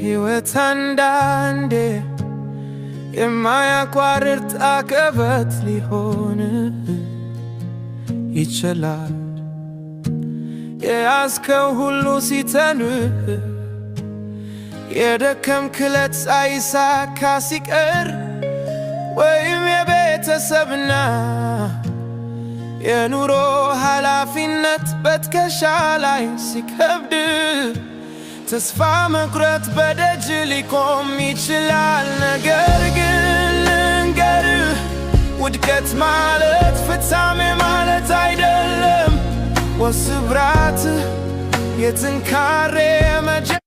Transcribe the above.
ሕይወት አንዳንዴ የማያቋርጥ አቀበት ሊሆን ይችላል። የያዝከው ሁሉ ሲተንህ የደከምክለት ሳይሳካ ሲቀር ወይም የቤተሰብና የኑሮ ኃላፊነት በትከሻ ላይ ሲከብድ ተስፋ መቁረጥ በደጅ ሊቆም ይችላል። ነገር ግን ልንገርህ፣ ውድቀት ማለት ፍጻሜ ማለት አይደለም። ወስብራት የጥንካሬ መጀመሪያ